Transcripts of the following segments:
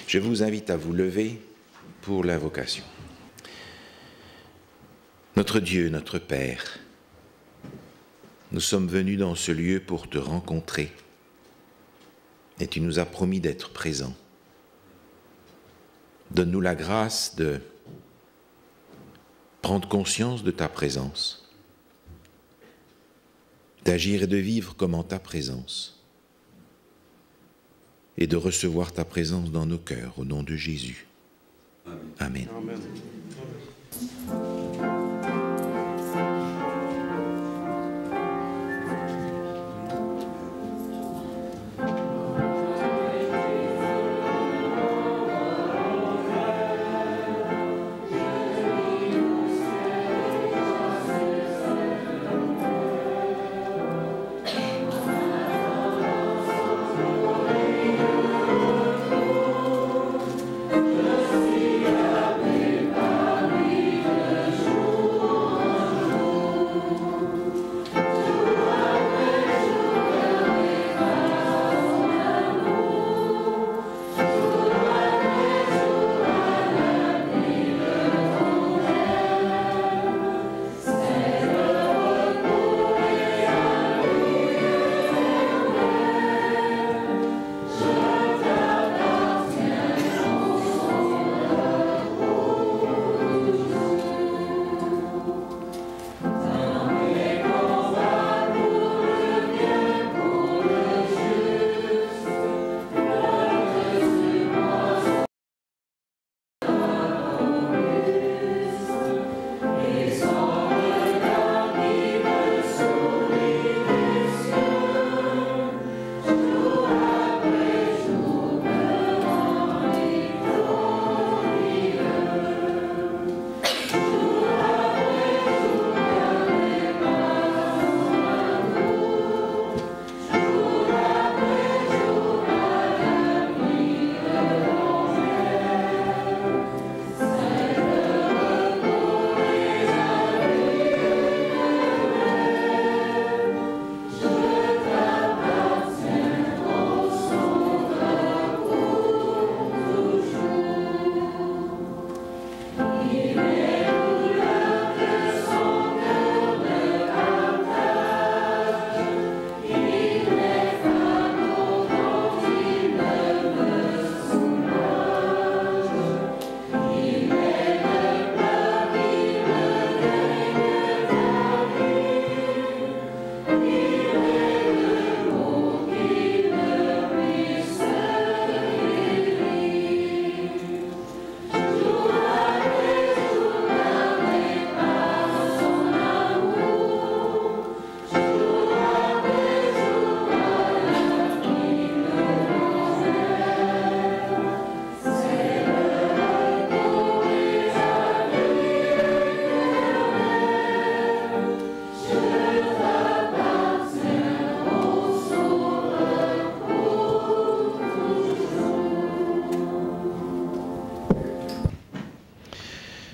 Je vous invite à vous lever pour l'invocation. Notre Dieu, notre Père, nous sommes venus dans ce lieu pour te rencontrer et tu nous as promis d'être présent. Donne-nous la grâce de prendre conscience de ta présence, d'agir et de vivre comme en ta présence, et de recevoir ta présence dans nos cœurs, au nom de Jésus. Amen. Amen.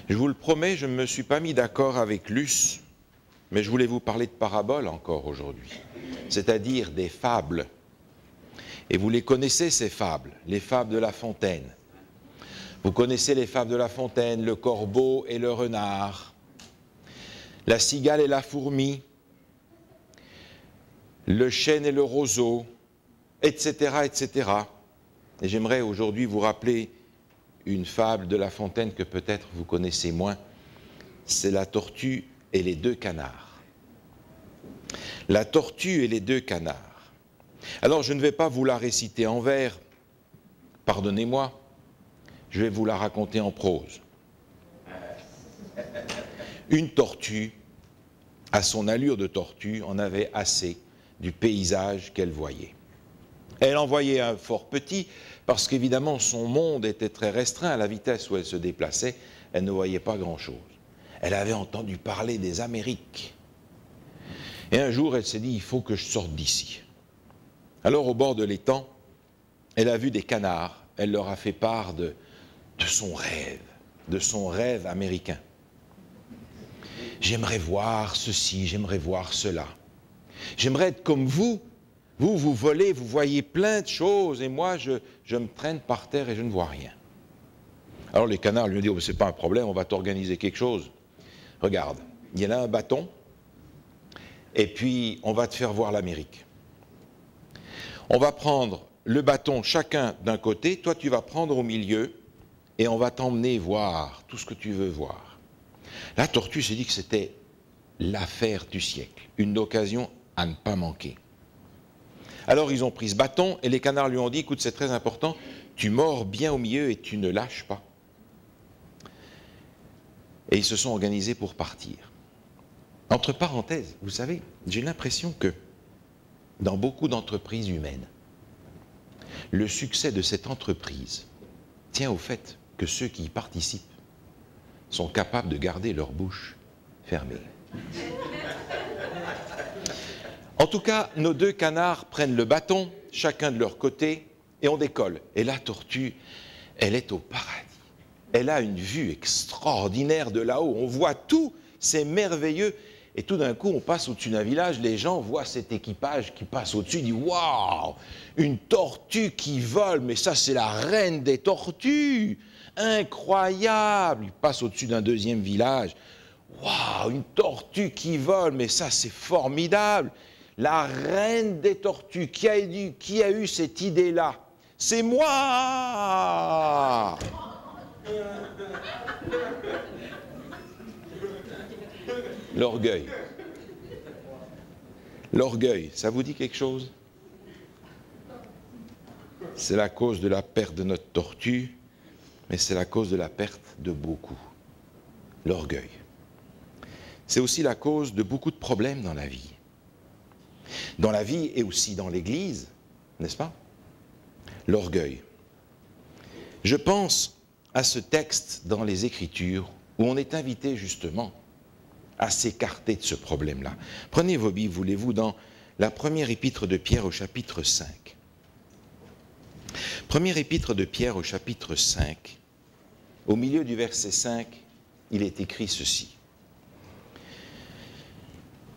Je vous le promets, je ne me suis pas mis d'accord avec Luce, mais je voulais vous parler de paraboles encore aujourd'hui, c'est-à-dire des fables. Et vous les connaissez, ces fables, les fables de La Fontaine. Vous connaissez les fables de La Fontaine, le corbeau et le renard, la cigale et la fourmi, le chêne et le roseau, etc., etc. Et j'aimerais aujourd'hui vous rappeler une fable de La Fontaine que peut-être vous connaissez moins, c'est la tortue et les deux canards. La tortue et les deux canards. Alors je ne vais pas vous la réciter en vers, pardonnez-moi, je vais vous la raconter en prose. Une tortue, à son allure de tortue, en avait assez du paysage qu'elle voyait. Elle en voyait un fort petit, parce qu'évidemment son monde était très restreint. À la vitesse où elle se déplaçait, elle ne voyait pas grand-chose. Elle avait entendu parler des Amériques. Et un jour, elle s'est dit, il faut que je sorte d'ici. Alors, au bord de l'étang, elle a vu des canards. Elle leur a fait part de son rêve américain. J'aimerais voir ceci, j'aimerais voir cela. J'aimerais être comme vous, Vous, vous volez, vous voyez plein de choses, et moi, je me traîne par terre et je ne vois rien. Alors les canards lui ont dit, oh, c'est pas un problème, on va t'organiser quelque chose. Regarde, il y a là un bâton, et puis on va te faire voir l'Amérique. On va prendre le bâton chacun d'un côté, toi tu vas prendre au milieu, et on va t'emmener voir tout ce que tu veux voir. La tortue s'est dit que c'était l'affaire du siècle, une occasion à ne pas manquer. Alors ils ont pris ce bâton, et les canards lui ont dit, écoute, c'est très important, tu mords bien au milieu et tu ne lâches pas. Et ils se sont organisés pour partir. Entre parenthèses, vous savez, j'ai l'impression que dans beaucoup d'entreprises humaines, le succès de cette entreprise tient au fait que ceux qui y participent sont capables de garder leur bouche fermée. En tout cas, nos deux canards prennent le bâton, chacun de leur côté, et on décolle. Et la tortue, elle est au paradis. Elle a une vue extraordinaire de là-haut. On voit tout, c'est merveilleux. Et tout d'un coup, on passe au-dessus d'un village, les gens voient cet équipage qui passe au-dessus, ils disent « Waouh, une tortue qui vole, mais ça c'est la reine des tortues, incroyable !» Ils passent au-dessus d'un deuxième village, « Waouh, une tortue qui vole, mais ça c'est formidable !» La reine des tortues, qui a eu cette idée-là? C'est moi! L'orgueil. L'orgueil, ça vous dit quelque chose? C'est la cause de la perte de notre tortue, mais c'est la cause de la perte de beaucoup. L'orgueil. C'est aussi la cause de beaucoup de problèmes dans la vie. Dans la vie et aussi dans l'Église, n'est-ce pas? L'orgueil. Je pense à ce texte dans les Écritures où on est invité justement à s'écarter de ce problème-là. Prenez vos Bibles, voulez-vous, dans la première épître de Pierre au chapitre 5. Première épître de Pierre au chapitre 5, au milieu du verset 5, il est écrit ceci.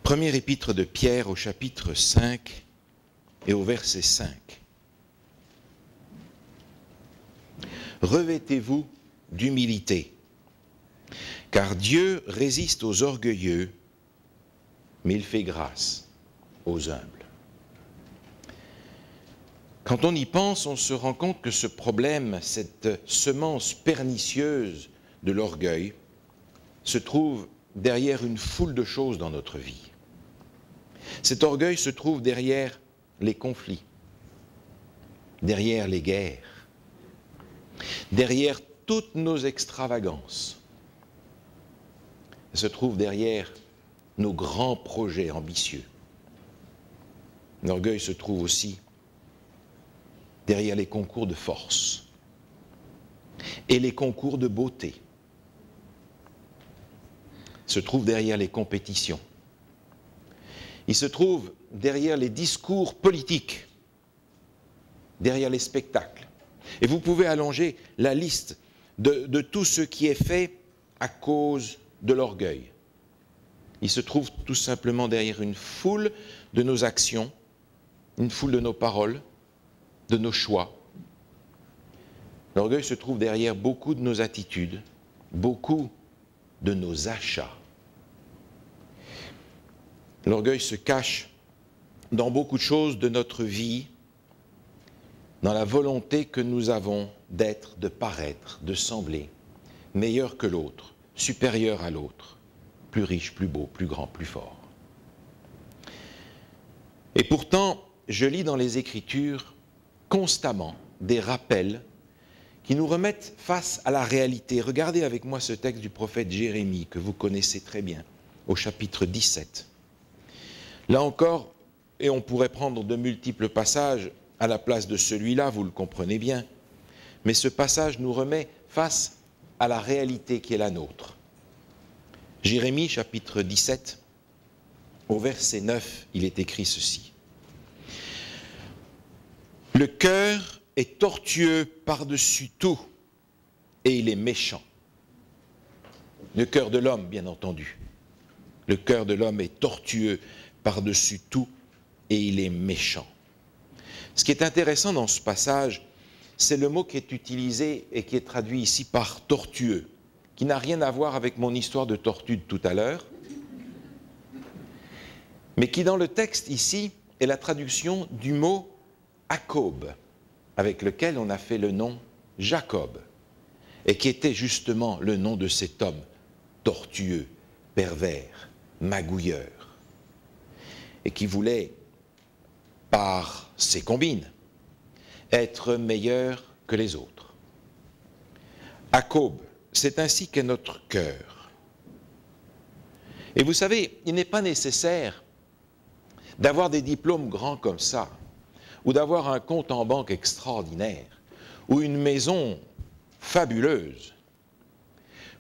Première épître de Pierre au chapitre 5 et au verset 5. Revêtez-vous d'humilité, car Dieu résiste aux orgueilleux, mais il fait grâce aux humbles. Quand on y pense, on se rend compte que ce problème, cette semence pernicieuse de l'orgueil, se trouve derrière une foule de choses dans notre vie. Cet orgueil se trouve derrière les conflits, derrière les guerres, derrière toutes nos extravagances. Il se trouve derrière nos grands projets ambitieux. L'orgueil se trouve aussi derrière les concours de force et les concours de beauté. Il se trouve derrière les compétitions. Il se trouve derrière les discours politiques, derrière les spectacles. Et vous pouvez allonger la liste de tout ce qui est fait à cause de l'orgueil. Il se trouve tout simplement derrière une foule de nos actions, une foule de nos paroles, de nos choix. L'orgueil se trouve derrière beaucoup de nos attitudes, beaucoup de nos achats. L'orgueil se cache dans beaucoup de choses de notre vie, dans la volonté que nous avons d'être, de paraître, de sembler meilleur que l'autre, supérieur à l'autre, plus riche, plus beau, plus grand, plus fort. Et pourtant, je lis dans les Écritures constamment des rappels qui nous remettent face à la réalité. Regardez avec moi ce texte du prophète Jérémie que vous connaissez très bien, au chapitre 17. Là encore, et on pourrait prendre de multiples passages à la place de celui-là, vous le comprenez bien, mais ce passage nous remet face à la réalité qui est la nôtre. Jérémie, chapitre 17, au verset 9, il est écrit ceci. « Le cœur est tortueux par-dessus tout, et il est méchant. » Le cœur de l'homme, bien entendu. Le cœur de l'homme est tortueux par-dessus tout, et il est méchant. Ce qui est intéressant dans ce passage, c'est le mot qui est utilisé et qui est traduit ici par tortueux, qui n'a rien à voir avec mon histoire de tortue de tout à l'heure, mais qui dans le texte ici est la traduction du mot Jacob, avec lequel on a fait le nom Jacob, et qui était justement le nom de cet homme tortueux, pervers, magouilleur, et qui voulait, par ses combines, être meilleur que les autres. Jacob, c'est ainsi qu'est notre cœur. Et vous savez, il n'est pas nécessaire d'avoir des diplômes grands comme ça, ou d'avoir un compte en banque extraordinaire, ou une maison fabuleuse,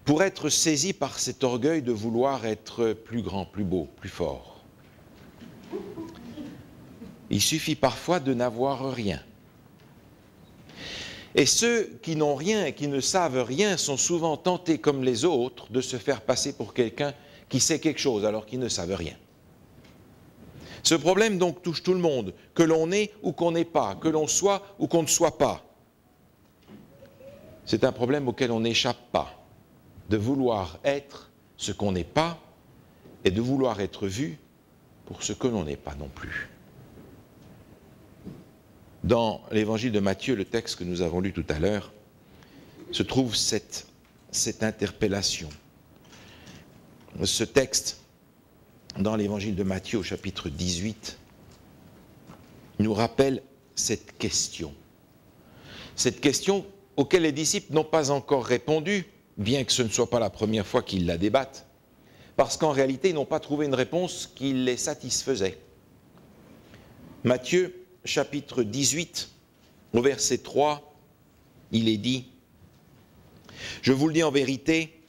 pour être saisi par cet orgueil de vouloir être plus grand, plus beau, plus fort. Il suffit parfois de n'avoir rien. Et ceux qui n'ont rien et qui ne savent rien sont souvent tentés, comme les autres, de se faire passer pour quelqu'un qui sait quelque chose alors qu'ils ne savent rien. Ce problème donc touche tout le monde, que l'on ait ou qu'on n'ait pas, que l'on soit ou qu'on ne soit pas. C'est un problème auquel on n'échappe pas, de vouloir être ce qu'on n'est pas et de vouloir être vu pour ce que l'on n'est pas non plus. Dans l'évangile de Matthieu, le texte que nous avons lu tout à l'heure, se trouve cette interpellation. Ce texte, dans l'évangile de Matthieu au chapitre 18, nous rappelle cette question. Cette question auquel les disciples n'ont pas encore répondu, bien que ce ne soit pas la première fois qu'ils la débattent, parce qu'en réalité, ils n'ont pas trouvé une réponse qui les satisfaisait. Matthieu, chapitre 18, au verset 3, il est dit « Je vous le dis en vérité,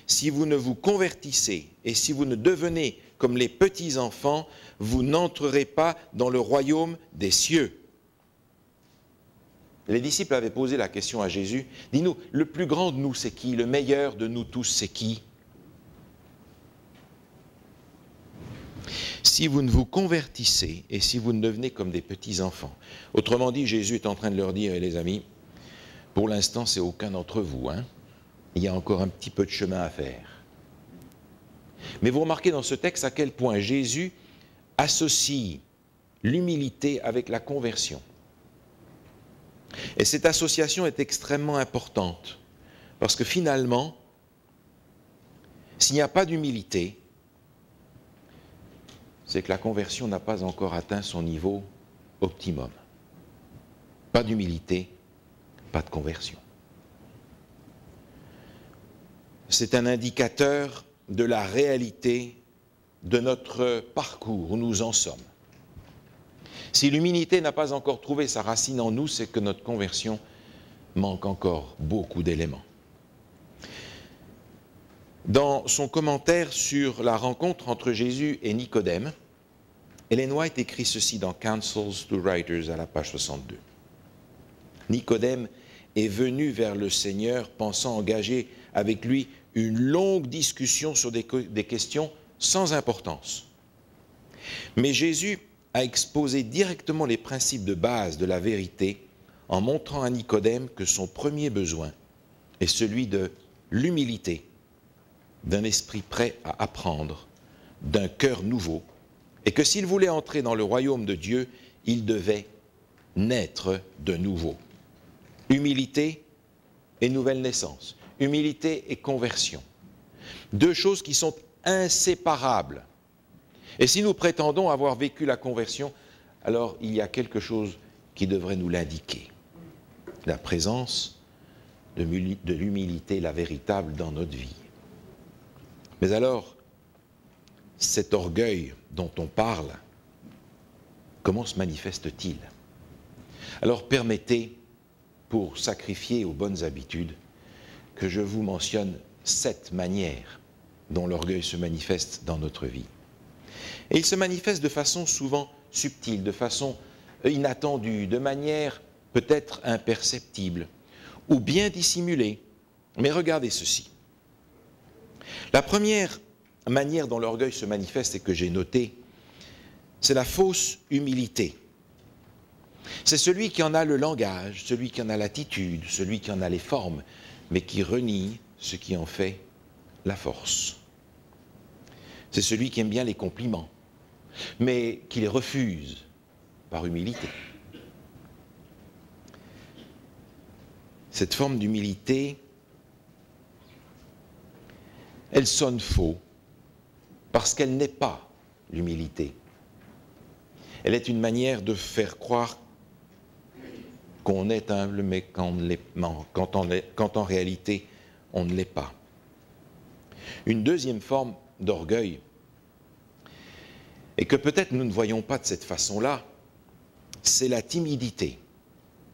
si vous ne vous convertissez et si vous ne devenez comme les petits-enfants, vous n'entrerez pas dans le royaume des cieux. » Les disciples avaient posé la question à Jésus, « Dis-nous, le plus grand de nous c'est qui? Le meilleur de nous tous c'est qui ?» Si vous ne vous convertissez et si vous ne devenez comme des petits-enfants. Autrement dit, Jésus est en train de leur dire, les amis, pour l'instant, c'est aucun d'entre vous. Il y a encore un petit peu de chemin à faire. Mais vous remarquez dans ce texte à quel point Jésus associe l'humilité avec la conversion. Et cette association est extrêmement importante, parce que finalement, s'il n'y a pas d'humilité, c'est que la conversion n'a pas encore atteint son niveau optimum. Pas d'humilité, pas de conversion. C'est un indicateur de la réalité de notre parcours, où nous en sommes. Si l'humilité n'a pas encore trouvé sa racine en nous, c'est que notre conversion manque encore beaucoup d'éléments. Dans son commentaire sur la rencontre entre Jésus et Nicodème, Ellen White écrit ceci dans Counsels to Writers à la page 62. Nicodème est venu vers le Seigneur pensant engager avec lui une longue discussion sur des questions sans importance. Mais Jésus a exposé directement les principes de base de la vérité en montrant à Nicodème que son premier besoin est celui de l'humilité, d'un esprit prêt à apprendre, d'un cœur nouveau, et que s'il voulait entrer dans le royaume de Dieu, il devait naître de nouveau. Humilité et nouvelle naissance, humilité et conversion. Deux choses qui sont inséparables. Et si nous prétendons avoir vécu la conversion, alors il y a quelque chose qui devrait nous l'indiquer. La présence de l'humilité, la véritable, dans notre vie. Mais alors, cet orgueil dont on parle, comment se manifeste-t-il? Alors permettez, pour sacrifier aux bonnes habitudes, que je vous mentionne 7 manières dont l'orgueil se manifeste dans notre vie. Et il se manifeste de façon souvent subtile, de façon inattendue, de manière peut-être imperceptible, ou bien dissimulée. Mais regardez ceci. La première manière dont l'orgueil se manifeste et que j'ai notée, c'est la fausse humilité. C'est celui qui en a le langage, celui qui en a l'attitude, celui qui en a les formes, mais qui renie ce qui en fait la force. C'est celui qui aime bien les compliments, mais qui les refuse par humilité. Cette forme d'humilité, elle sonne faux, parce qu'elle n'est pas l'humilité. Elle est une manière de faire croire qu'on est humble, mais quand en réalité, on ne l'est pas. Une deuxième forme d'orgueil, et que peut-être nous ne voyons pas de cette façon-là, c'est la timidité.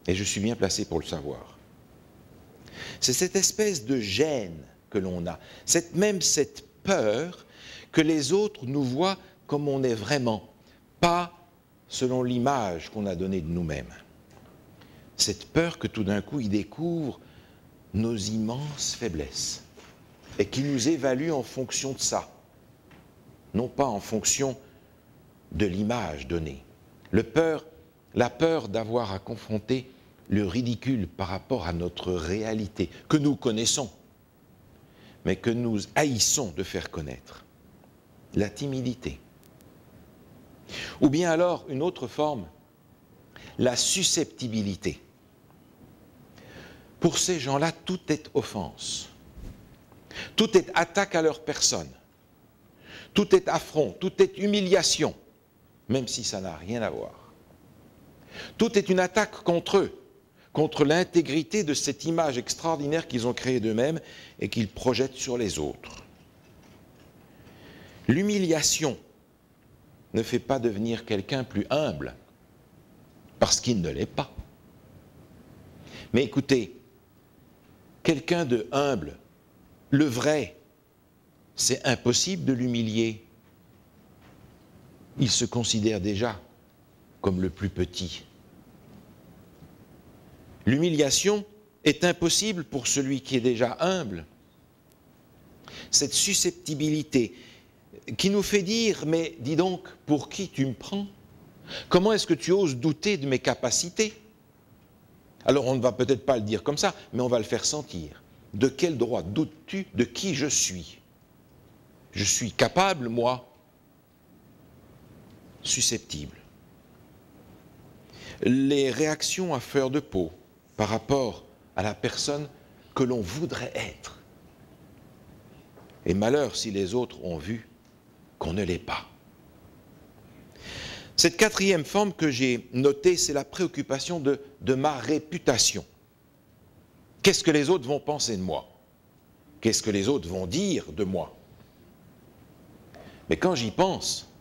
Et je suis bien placé pour le savoir. C'est cette espèce de gêne que l'on a, cette peur que les autres nous voient comme on est vraiment, pas selon l'image qu'on a donnée de nous-mêmes. Cette peur que tout d'un coup, ils découvrent nos immenses faiblesses et qui nous évaluent en fonction de ça, non pas en fonction de l'image donnée. La peur d'avoir à confronter le ridicule par rapport à notre réalité, que nous connaissons, mais que nous haïssons de faire connaître. La timidité. Ou bien alors, une autre forme, la susceptibilité. Pour ces gens-là, tout est offense. Tout est attaque à leur personne. Tout est affront, tout est humiliation, même si ça n'a rien à voir. Tout est une attaque contre eux, contre l'intégrité de cette image extraordinaire qu'ils ont créée d'eux-mêmes et qu'ils projettent sur les autres. L'humiliation ne fait pas devenir quelqu'un plus humble, parce qu'il ne l'est pas. Mais écoutez, quelqu'un de humble, le vrai, c'est impossible de l'humilier. Il se considère déjà comme le plus petit. L'humiliation est impossible pour celui qui est déjà humble. Cette susceptibilité qui nous fait dire, mais dis donc, pour qui tu me prends? Comment est-ce que tu oses douter de mes capacités? Alors on ne va peut-être pas le dire comme ça, mais on va le faire sentir. De quel droit doutes-tu de qui je suis? Je suis capable, moi, susceptible. Les réactions à fleur de peau par rapport à la personne que l'on voudrait être. Et malheur si les autres ont vu qu'on ne l'est pas. Cette quatrième forme que j'ai notée, c'est la préoccupation de ma réputation. Qu'est-ce que les autres vont penser de moi? Qu'est-ce que les autres vont dire de moi? Mais quand j'y pense,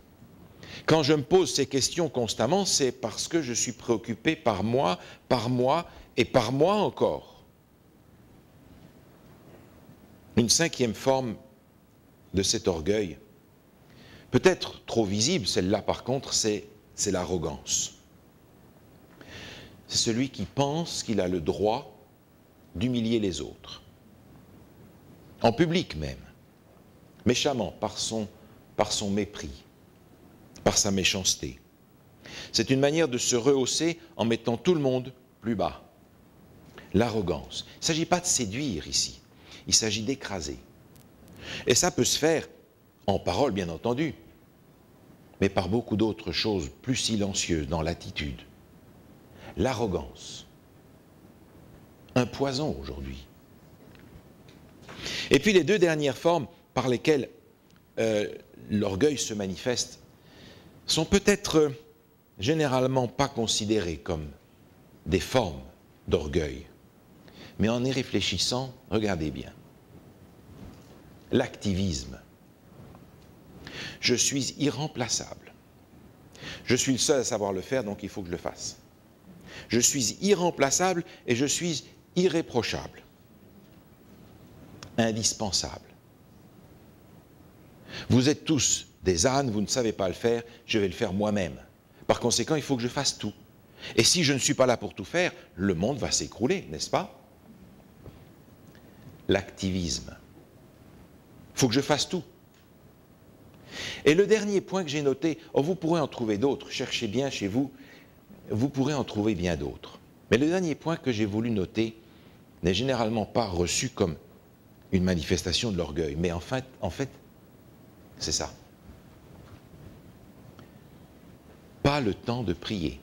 quand je me pose ces questions constamment, c'est parce que je suis préoccupé par moi et par moi encore. Une cinquième forme de cet orgueil, peut-être trop visible, celle-là par contre, c'est l'arrogance. C'est celui qui pense qu'il a le droit d'humilier les autres, en public même, méchamment, par son mépris, par sa méchanceté. C'est une manière de se rehausser en mettant tout le monde plus bas. L'arrogance. Il ne s'agit pas de séduire ici, il s'agit d'écraser. Et ça peut se faire en parole, bien entendu, mais par beaucoup d'autres choses plus silencieuses dans l'attitude. L'arrogance. Un poison aujourd'hui. Et puis les deux dernières formes par lesquelles l'orgueil se manifeste sont peut-être généralement pas considérées comme des formes d'orgueil. Mais en y réfléchissant, regardez bien. L'activisme. Je suis irremplaçable. Je suis le seul à savoir le faire, donc il faut que je le fasse. Je suis irremplaçable et je suis irréprochable. Indispensable. Vous êtes tous des ânes, vous ne savez pas le faire, je vais le faire moi-même. Par conséquent, il faut que je fasse tout. Et si je ne suis pas là pour tout faire, le monde va s'écrouler, n'est-ce pas? L'activisme. Il faut que je fasse tout. Et le dernier point que j'ai noté, vous pourrez en trouver d'autres, cherchez bien chez vous, vous pourrez en trouver bien d'autres. Mais le dernier point que j'ai voulu noter n'est généralement pas reçu comme une manifestation de l'orgueil, mais en fait, c'est ça. Pas le temps de prier.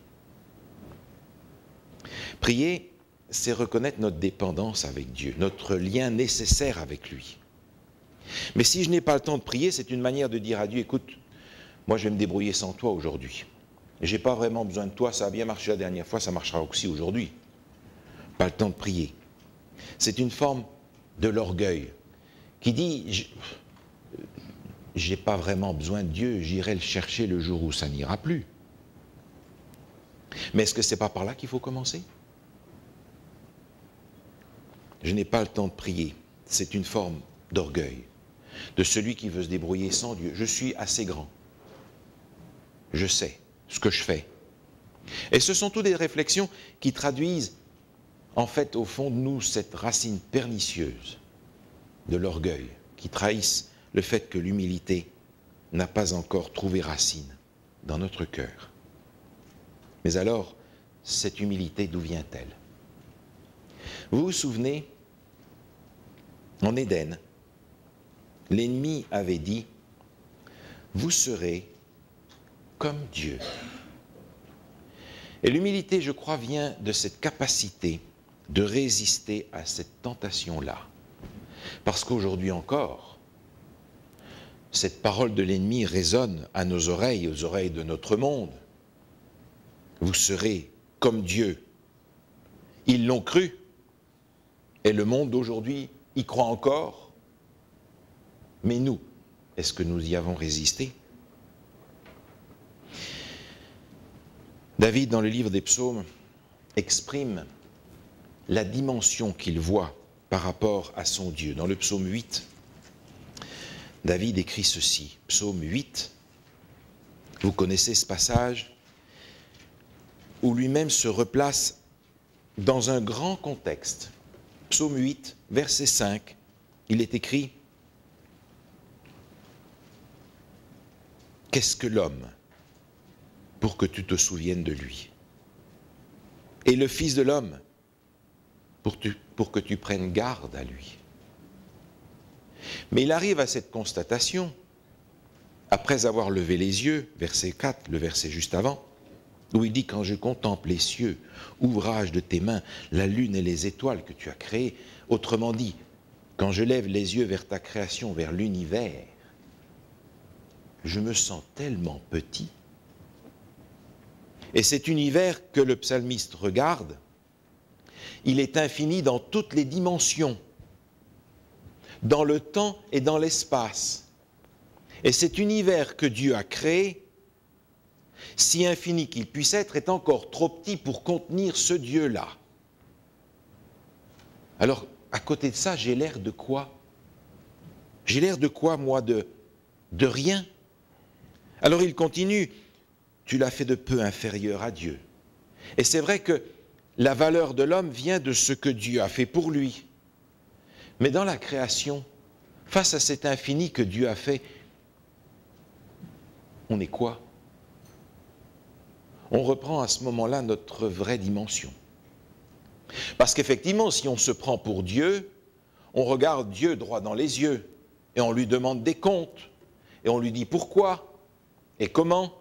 Prier, c'est reconnaître notre dépendance avec Dieu, notre lien nécessaire avec lui. Mais si je n'ai pas le temps de prier, c'est une manière de dire à Dieu, écoute, moi je vais me débrouiller sans toi aujourd'hui. Je n'ai pas vraiment besoin de toi, ça a bien marché la dernière fois, ça marchera aussi aujourd'hui. Pas le temps de prier. C'est une forme de l'orgueil qui dit, je n'ai pas vraiment besoin de Dieu, j'irai le chercher le jour où ça n'ira plus. Mais est-ce que ce n'est pas par là qu'il faut commencer? Je n'ai pas le temps de prier. C'est une forme d'orgueil, de celui qui veut se débrouiller sans Dieu. Je suis assez grand. Je sais ce que je fais. Et ce sont toutes des réflexions qui traduisent, en fait, au fond de nous, cette racine pernicieuse de l'orgueil, qui trahissent le fait que l'humilité n'a pas encore trouvé racine dans notre cœur. Mais alors, cette humilité, d'où vient-elle? Vous vous souvenez, en Éden, l'ennemi avait dit, vous serez comme Dieu. Et l'humilité, je crois, vient de cette capacité de résister à cette tentation-là. Parce qu'aujourd'hui encore, cette parole de l'ennemi résonne à nos oreilles, aux oreilles de notre monde. Vous serez comme Dieu. Ils l'ont cru. Et le monde d'aujourd'hui y croit encore. Mais nous, est-ce que nous y avons résisté? David, dans le livre des psaumes, exprime la dimension qu'il voit par rapport à son Dieu. Dans le psaume 8, David écrit ceci, psaume 8, vous connaissez ce passage, où lui-même se replace dans un grand contexte. Psaume 8, verset 5, il est écrit « Qu'est-ce que l'homme pour que tu te souviennes de lui? Et le Fils de l'homme pour que tu prennes garde à lui. » Mais il arrive à cette constatation, après avoir levé les yeux, verset 4, le verset juste avant, où il dit « Quand je contemple les cieux, ouvrage de tes mains, la lune et les étoiles que tu as créées », autrement dit, quand je lève les yeux vers ta création, vers l'univers, je me sens tellement petit. Et cet univers que le psalmiste regarde, il est infini dans toutes les dimensions, dans le temps et dans l'espace. Et cet univers que Dieu a créé, si infini qu'il puisse être, est encore trop petit pour contenir ce Dieu-là. Alors, à côté de ça, j'ai l'air de quoi? J'ai l'air de quoi, moi, de rien? Alors il continue, tu l'as fait de peu inférieur à Dieu. Et c'est vrai que la valeur de l'homme vient de ce que Dieu a fait pour lui. Mais dans la création, face à cet infini que Dieu a fait, on est quoi? On reprend à ce moment-là notre vraie dimension. Parce qu'effectivement, si on se prend pour Dieu, on regarde Dieu droit dans les yeux et on lui demande des comptes et on lui dit pourquoi et comment.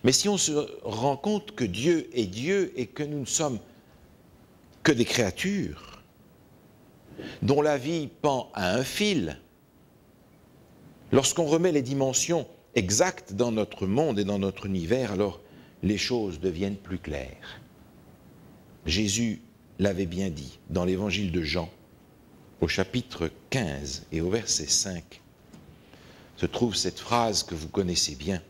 Mais si on se rend compte que Dieu est Dieu et que nous ne sommes que des créatures dont la vie pend à un fil, lorsqu'on remet les dimensions exactes dans notre monde et dans notre univers, alors les choses deviennent plus claires. Jésus l'avait bien dit dans l'évangile de Jean, au chapitre 15 et au verset 5, se trouve cette phrase que vous connaissez bien.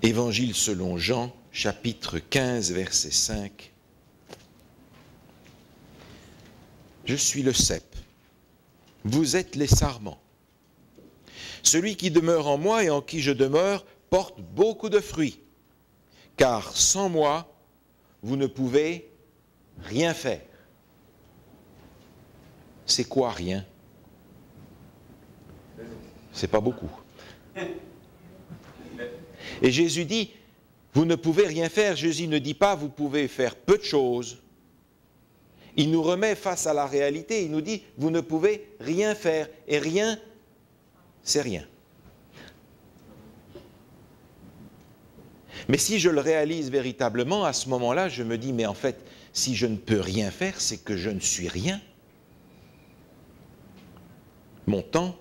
Évangile selon Jean, chapitre 15, verset 5. Je suis le cep, vous êtes les sarments. Celui qui demeure en moi et en qui je demeure porte beaucoup de fruits, car sans moi, vous ne pouvez rien faire. C'est quoi rien? C'est pas beaucoup. Et Jésus dit, Vous ne pouvez rien faire. Jésus ne dit pas vous pouvez faire peu de choses. Il nous remet face à la réalité. Il nous dit vous ne pouvez rien faire. Et rien, c'est rien. Mais si je le réalise véritablement, à ce moment-là, je me dis mais en fait, si je ne peux rien faire, c'est que je ne suis rien. Mon temps,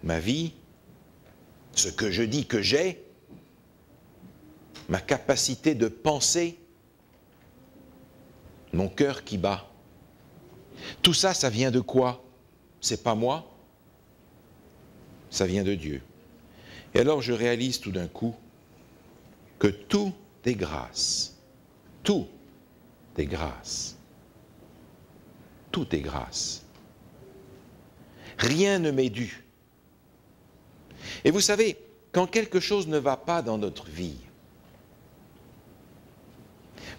ma vie, ce que je dis que j'ai, ma capacité de penser, mon cœur qui bat. Tout ça, ça vient de quoi? C'est pas moi, ça vient de Dieu. Et alors je réalise tout d'un coup que tout est grâce. Tout est grâce. Tout est grâce. Rien ne m'est dû. Et vous savez, quand quelque chose ne va pas dans notre vie,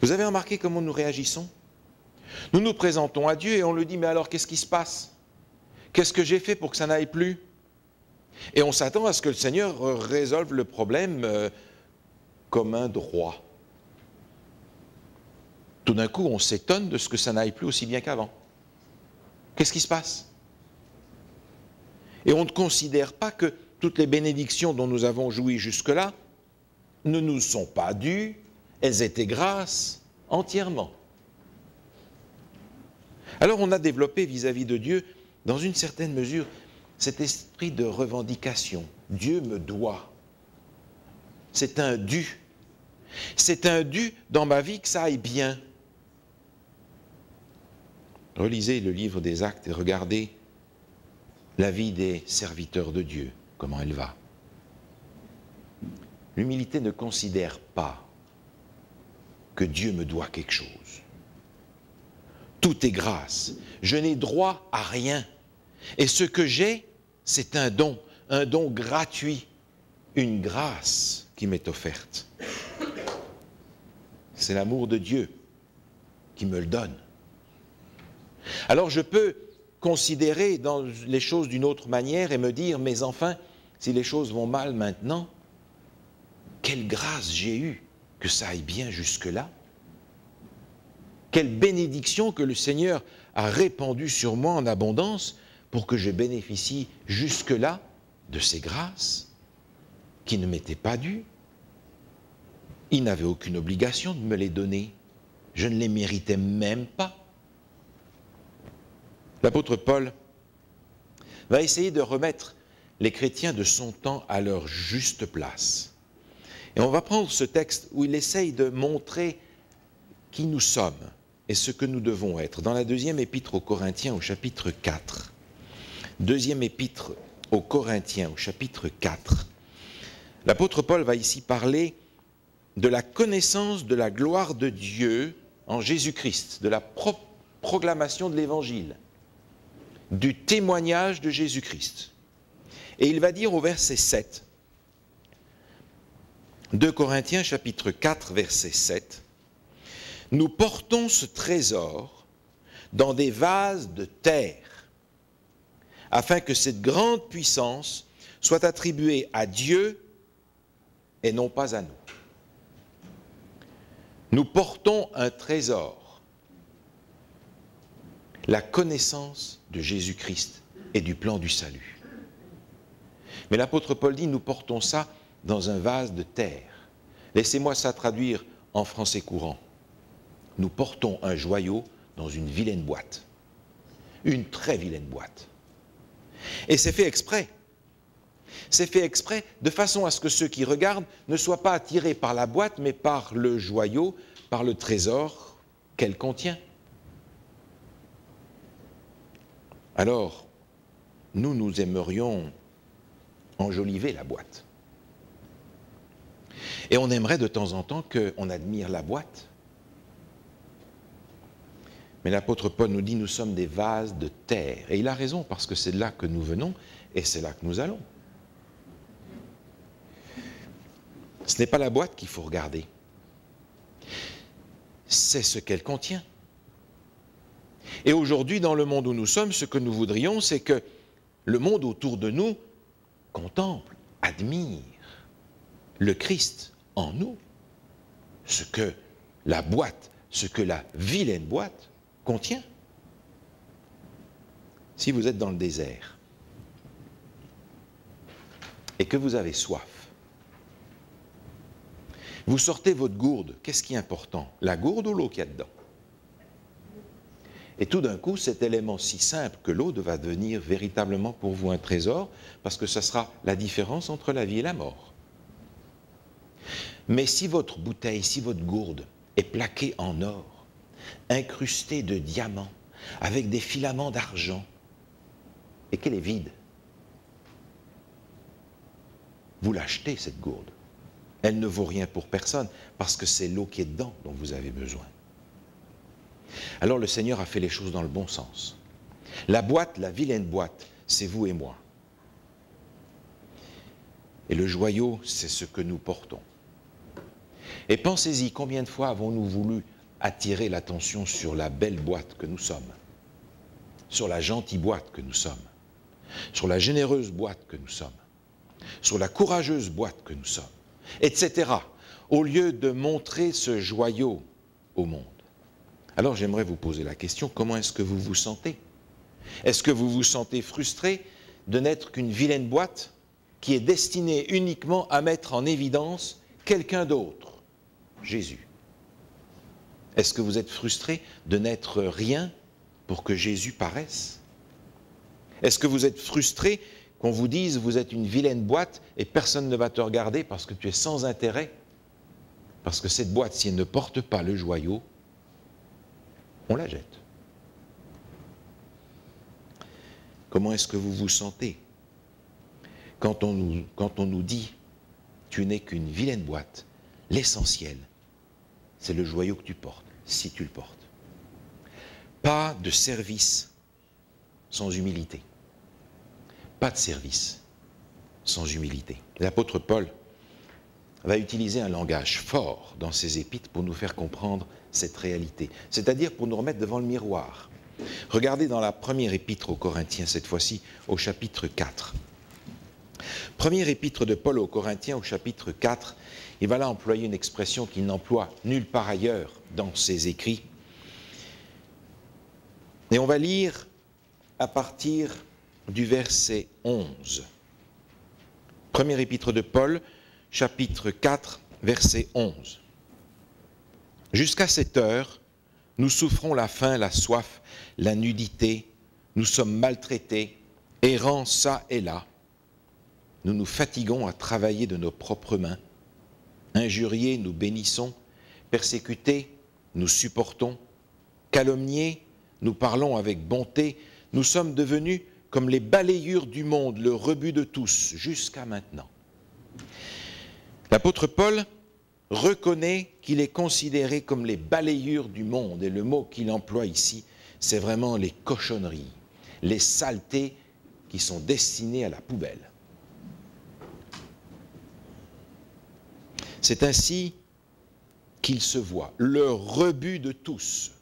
vous avez remarqué comment nous réagissons? Nous nous présentons à Dieu et on lui dit, mais alors qu'est-ce qui se passe? Qu'est-ce que j'ai fait pour que ça n'aille plus? Et on s'attend à ce que le Seigneur résolve le problème comme un droit. Tout d'un coup, on s'étonne de ce que ça n'aille plus aussi bien qu'avant. Qu'est-ce qui se passe? Et on ne considère pas que toutes les bénédictions dont nous avons joui jusque-là ne nous sont pas dues, elles étaient grâce entièrement. Alors on a développé vis-à-vis de Dieu, dans une certaine mesure, cet esprit de revendication. Dieu me doit. C'est un dû. C'est un dû dans ma vie que ça aille bien. Relisez le livre des Actes et regardez la vie des serviteurs de Dieu, comment elle va. L'humilité ne considère pas que Dieu me doit quelque chose. Tout est grâce. Je n'ai droit à rien. Et ce que j'ai, c'est un don gratuit, une grâce qui m'est offerte. C'est l'amour de Dieu qui me le donne. Alors je peux considérer dans les choses d'une autre manière et me dire, mais enfin, si les choses vont mal maintenant, quelle grâce j'ai eue que ça aille bien jusque-là. Quelle bénédiction que le Seigneur a répandue sur moi en abondance pour que je bénéficie jusque-là de ces grâces qui ne m'étaient pas dues. Il n'avait aucune obligation de me les donner. Je ne les méritais même pas. L'apôtre Paul va essayer de remettre les chrétiens de son temps à leur juste place. Et on va prendre ce texte où il essaye de montrer qui nous sommes et ce que nous devons être. Dans la deuxième épître aux Corinthiens au chapitre 4. Deuxième épître aux Corinthiens au chapitre 4. L'apôtre Paul va ici parler de la connaissance de la gloire de Dieu en Jésus-Christ, de la proclamation de l'Évangile, du témoignage de Jésus-Christ. Et il va dire au verset 7, 2 Corinthiens chapitre 4 verset 7, « Nous portons ce trésor dans des vases de terre, afin que cette grande puissance soit attribuée à Dieu et non pas à nous. » Nous portons un trésor, la connaissance de Jésus-Christ et du plan du salut. Mais l'apôtre Paul dit, nous portons ça dans un vase de terre. Laissez-moi ça traduire en français courant. Nous portons un joyau dans une vilaine boîte. Une très vilaine boîte. Et c'est fait exprès. C'est fait exprès de façon à ce que ceux qui regardent ne soient pas attirés par la boîte, mais par le joyau, par le trésor qu'elle contient. Alors, nous aimerions enjoliver la boîte. Et on aimerait de temps en temps qu'on admire la boîte. Mais l'apôtre Paul nous dit, nous sommes des vases de terre. Et il a raison, parce que c'est de là que nous venons et c'est là que nous allons. Ce n'est pas la boîte qu'il faut regarder. C'est ce qu'elle contient. Et aujourd'hui, dans le monde où nous sommes, ce que nous voudrions, c'est que le monde autour de nous contemple, admire le Christ en nous. ce que la boîte, ce que la vilaine boîte contient. Si vous êtes dans le désert et que vous avez soif, vous sortez votre gourde, qu'est-ce qui est important? La gourde ou l'eau qu'il y a dedans? Et tout d'un coup, cet élément si simple que l'eau va devenir véritablement pour vous un trésor, parce que ça sera la différence entre la vie et la mort. Mais si votre bouteille, si votre gourde est plaquée en or, incrustée de diamants, avec des filaments d'argent, et qu'elle est vide, vous l'achetez cette gourde. Elle ne vaut rien pour personne, parce que c'est l'eau qui est dedans dont vous avez besoin. Alors le Seigneur a fait les choses dans le bon sens. La boîte, la vilaine boîte, c'est vous et moi. Et le joyau, c'est ce que nous portons. Et pensez-y, combien de fois avons-nous voulu attirer l'attention sur la belle boîte que nous sommes, sur la gentille boîte que nous sommes, sur la généreuse boîte que nous sommes, sur la courageuse boîte que nous sommes, etc., au lieu de montrer ce joyau au monde. Alors j'aimerais vous poser la question, comment est-ce que vous vous sentez? Est-ce que vous vous sentez frustré de n'être qu'une vilaine boîte qui est destinée uniquement à mettre en évidence quelqu'un d'autre, Jésus? Est-ce que vous êtes frustré de n'être rien pour que Jésus paraisse? Est-ce que vous êtes frustré qu'on vous dise vous êtes une vilaine boîte et personne ne va te regarder parce que tu es sans intérêt? Parce que cette boîte, si elle ne porte pas le joyau, on la jette. Comment est-ce que vous vous sentez quand on nous dit tu n'es qu'une vilaine boîte? L'essentiel, c'est le joyau que tu portes, si tu le portes. Pas de service sans humilité. Pas de service sans humilité. L'apôtre Paul va utiliser un langage fort dans ses épîtres pour nous faire comprendre cette réalité, c'est-à-dire pour nous remettre devant le miroir. Regardez dans la première épître aux Corinthiens, cette fois-ci au chapitre 4. Première épître de Paul aux Corinthiens au chapitre 4, il va là employer une expression qu'il n'emploie nulle part ailleurs dans ses écrits. Et on va lire à partir du verset 11. Première épître de Paul, chapitre 4, verset 11. Jusqu'à cette heure, nous souffrons la faim, la soif, la nudité, nous sommes maltraités, errants çà et là. Nous nous fatiguons à travailler de nos propres mains. Injuriés, nous bénissons. Persécutés, nous supportons. Calomniés, nous parlons avec bonté. Nous sommes devenus comme les balayures du monde, le rebut de tous, jusqu'à maintenant. L'apôtre Paul reconnaît qu'il est considéré comme les balayures du monde. Et le mot qu'il emploie ici, c'est vraiment les cochonneries, les saletés qui sont destinées à la poubelle. C'est ainsi qu'il se voit, le rebut de tous.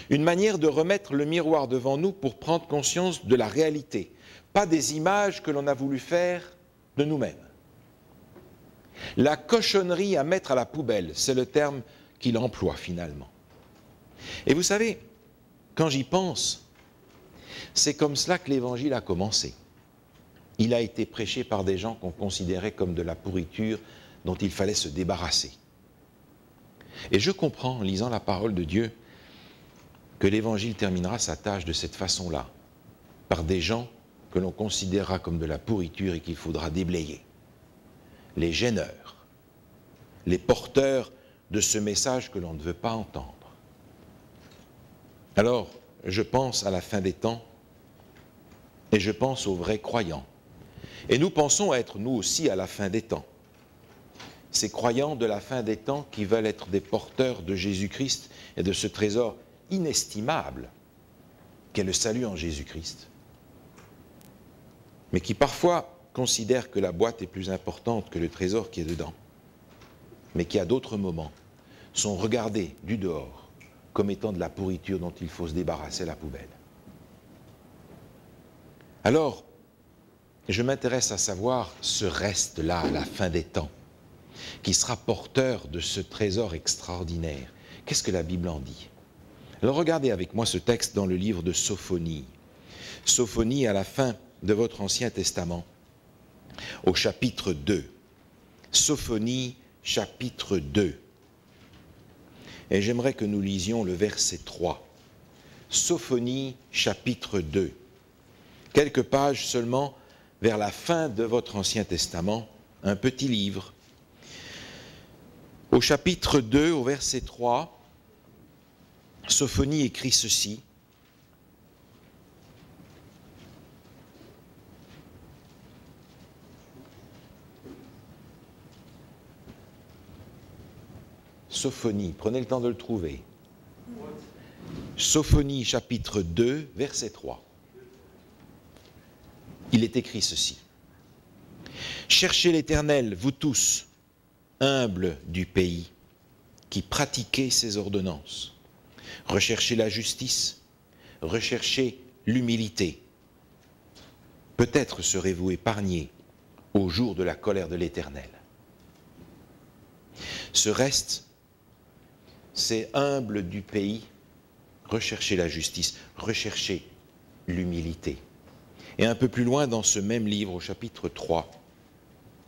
Une manière de remettre le miroir devant nous pour prendre conscience de la réalité, pas des images que l'on a voulu faire de nous-mêmes. La cochonnerie à mettre à la poubelle, c'est le terme qu'il emploie finalement. Et vous savez, quand j'y pense, c'est comme cela que l'Évangile a commencé. Il a été prêché par des gens qu'on considérait comme de la pourriture dont il fallait se débarrasser. Et je comprends, en lisant la parole de Dieu, que l'Évangile terminera sa tâche de cette façon-là, par des gens que l'on considérera comme de la pourriture et qu'il faudra déblayer. Les gêneurs, les porteurs de ce message que l'on ne veut pas entendre. Alors, je pense à la fin des temps et je pense aux vrais croyants. Et nous pensons être, nous aussi, à la fin des temps. Ces croyants de la fin des temps qui veulent être des porteurs de Jésus-Christ et de ce trésor inestimable qu'est le salut en Jésus-Christ, mais qui parfois considèrent que la boîte est plus importante que le trésor qui est dedans, mais qui à d'autres moments sont regardés du dehors comme étant de la pourriture dont il faut se débarrasser à la poubelle. Alors, je m'intéresse à savoir ce reste-là à la fin des temps. qui sera porteur de ce trésor extraordinaire. Qu'est-ce que la Bible en dit? Alors regardez avec moi ce texte dans le livre de Sophonie. Sophonie à la fin de votre Ancien Testament, au chapitre 2. Sophonie, chapitre 2. Et j'aimerais que nous lisions le verset 3. Sophonie, chapitre 2. Quelques pages seulement vers la fin de votre Ancien Testament, un petit livre. Au chapitre 2, au verset 3, Sophonie écrit ceci. Sophonie, prenez le temps de le trouver. Sophonie, chapitre 2, verset 3. Il est écrit ceci. Cherchez l'Éternel, vous tous, humbles du pays, qui pratiquez ses ordonnances. Recherchez la justice, recherchez l'humilité. Peut-être serez-vous épargnés au jour de la colère de l'Éternel. Ce reste, c'est humble du pays, recherchez la justice, recherchez l'humilité. Et un peu plus loin dans ce même livre, au chapitre 3,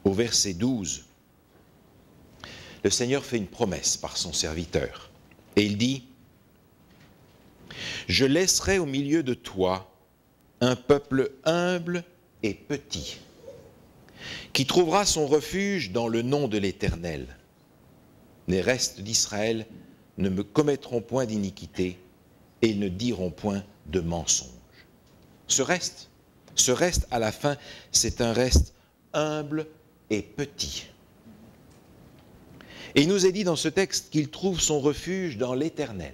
au verset 12, le Seigneur fait une promesse par son serviteur. Et il dit, « Je laisserai au milieu de toi un peuple humble et petit, qui trouvera son refuge dans le nom de l'Éternel. Les restes d'Israël ne me commettront point d'iniquité et ils ne diront point de mensonge. » Ce reste à la fin, c'est un reste humble et petit. Et il nous est dit dans ce texte qu'il trouve son refuge dans l'Éternel.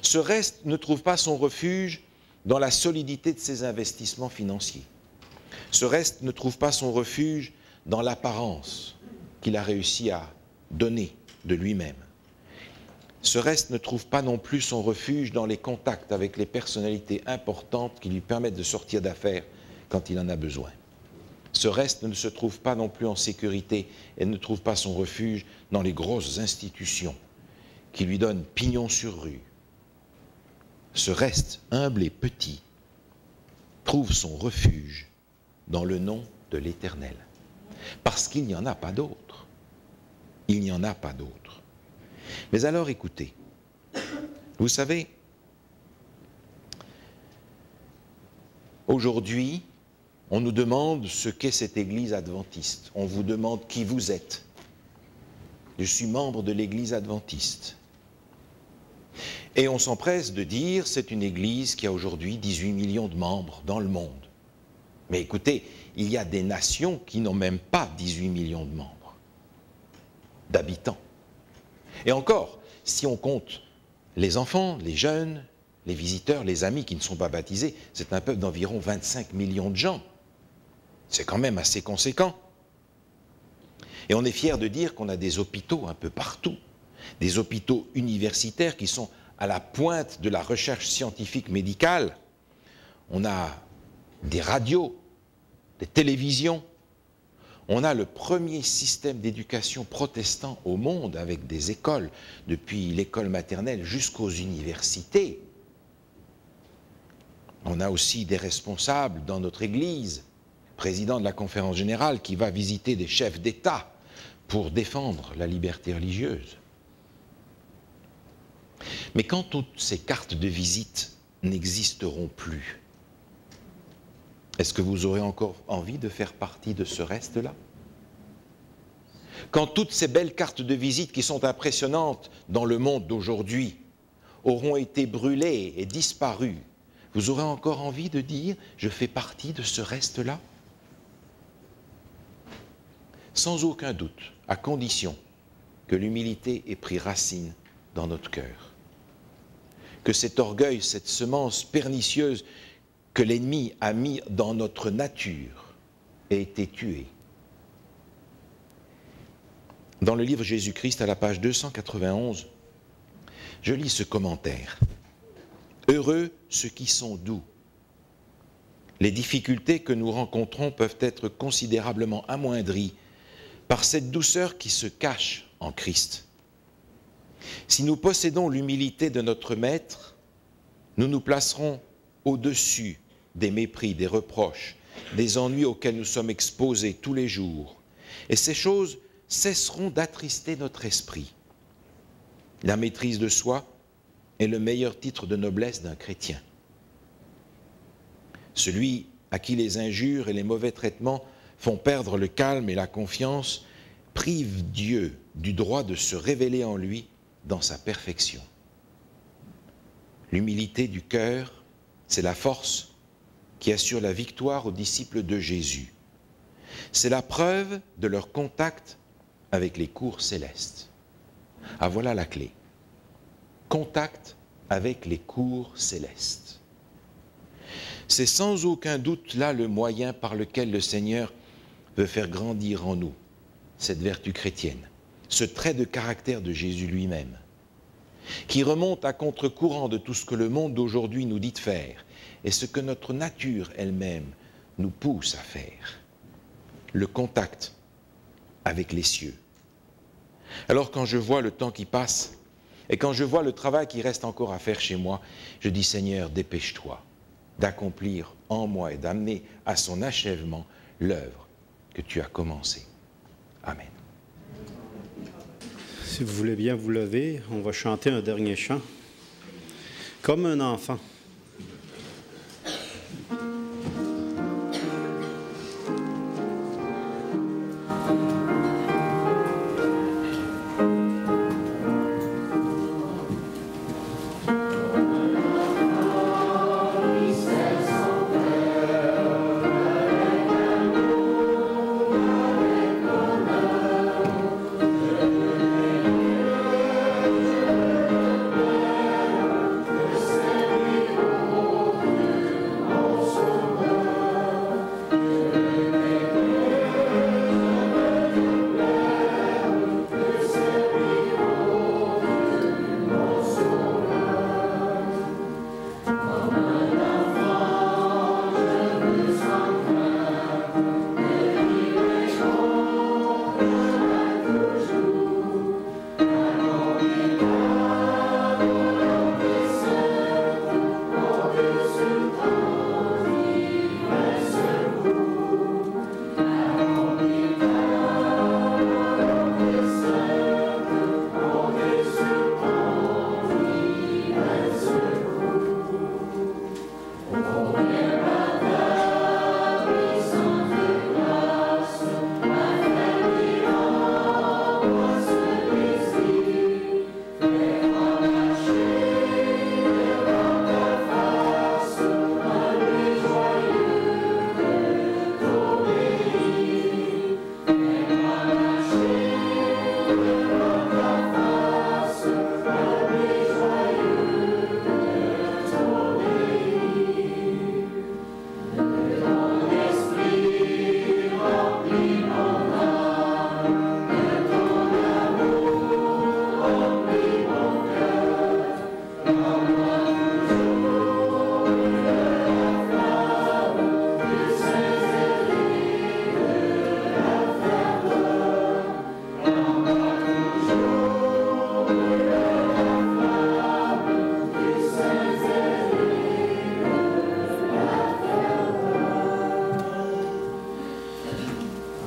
Ce reste ne trouve pas son refuge dans la solidité de ses investissements financiers. Ce reste ne trouve pas son refuge dans l'apparence qu'il a réussi à donner de lui-même. Ce reste ne trouve pas non plus son refuge dans les contacts avec les personnalités importantes qui lui permettent de sortir d'affaires quand il en a besoin. Ce reste ne se trouve pas non plus en sécurité et ne trouve pas son refuge dans les grosses institutions qui lui donnent pignon sur rue. Ce reste humble et petit trouve son refuge dans le nom de l'Éternel. Parce qu'il n'y en a pas d'autre. Il n'y en a pas d'autre. Mais alors écoutez, vous savez, aujourd'hui, on nous demande ce qu'est cette Église adventiste. On vous demande qui vous êtes. Je suis membre de l'Église adventiste. Et on s'empresse de dire c'est une Église qui a aujourd'hui 18 millions de membres dans le monde. Mais écoutez, il y a des nations qui n'ont même pas 18 millions de membres, d'habitants. Et encore, si on compte les enfants, les jeunes, les visiteurs, les amis qui ne sont pas baptisés, c'est un peuple d'environ 25 millions de gens. C'est quand même assez conséquent. Et on est fiers de dire qu'on a des hôpitaux un peu partout, des hôpitaux universitaires qui sont à la pointe de la recherche scientifique médicale. On a des radios, des télévisions. On a le premier système d'éducation protestant au monde avec des écoles, depuis l'école maternelle jusqu'aux universités. On a aussi des responsables dans notre Église, président de la conférence générale qui va visiter des chefs d'État pour défendre la liberté religieuse. Mais quand toutes ces cartes de visite n'existeront plus, est-ce que vous aurez encore envie de faire partie de ce reste-là? Quand toutes ces belles cartes de visite qui sont impressionnantes dans le monde d'aujourd'hui auront été brûlées et disparues, vous aurez encore envie de dire « je fais partie de ce reste-là » ? Sans aucun doute, à condition que l'humilité ait pris racine dans notre cœur. Que cet orgueil, cette semence pernicieuse que l'ennemi a mis dans notre nature ait été tuée. Dans le livre Jésus-Christ, à la page 291, je lis ce commentaire. « Heureux ceux qui sont doux. Les difficultés que nous rencontrons peuvent être considérablement amoindries par cette douceur qui se cache en Christ. Si nous possédons l'humilité de notre Maître, nous nous placerons au-dessus des mépris, des reproches, des ennuis auxquels nous sommes exposés tous les jours. Et ces choses cesseront d'attrister notre esprit. La maîtrise de soi est le meilleur titre de noblesse d'un chrétien. Celui à qui les injures et les mauvais traitements font perdre le calme et la confiance prive Dieu du droit de se révéler en lui dans sa perfection. L'humilité du cœur, c'est la force qui assure la victoire aux disciples de Jésus. C'est la preuve de leur contact avec les cours célestes. Ah, voilà la clé. Contact avec les cours célestes. C'est sans aucun doute là le moyen par lequel le Seigneur veut faire grandir en nous cette vertu chrétienne, ce trait de caractère de Jésus lui-même, qui remonte à contre-courant de tout ce que le monde d'aujourd'hui nous dit de faire et ce que notre nature elle-même nous pousse à faire. Le contact avec les cieux. Alors quand je vois le temps qui passe et quand je vois le travail qui reste encore à faire chez moi, je dis Seigneur, dépêche-toi d'accomplir en moi et d'amener à son achèvement l'œuvre que tu as commencée. Amen. Si vous voulez bien vous lever, on va chanter un dernier chant. Comme un enfant.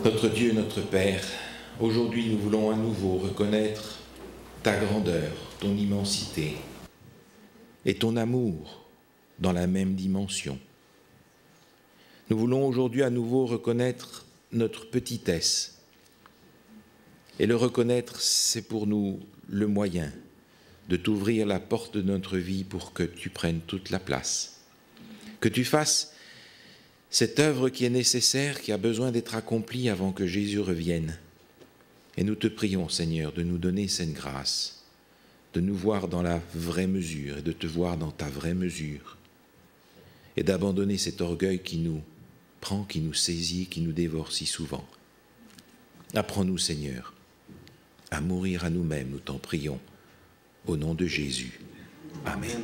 Notre Dieu, notre Père, aujourd'hui nous voulons à nouveau reconnaître ta grandeur, ton immensité et ton amour dans la même dimension. Nous voulons aujourd'hui à nouveau reconnaître notre petitesse. Et le reconnaître, c'est pour nous le moyen de t'ouvrir la porte de notre vie pour que tu prennes toute la place. Que tu fasses cette œuvre qui est nécessaire, qui a besoin d'être accomplie avant que Jésus revienne. Et nous te prions, Seigneur, de nous donner cette grâce, de nous voir dans la vraie mesure et de te voir dans ta vraie mesure, et d'abandonner cet orgueil qui nous prend, qui nous saisit, qui nous dévore si souvent. Apprends-nous, Seigneur, à mourir à nous-mêmes, nous t'en prions, au nom de Jésus. Amen.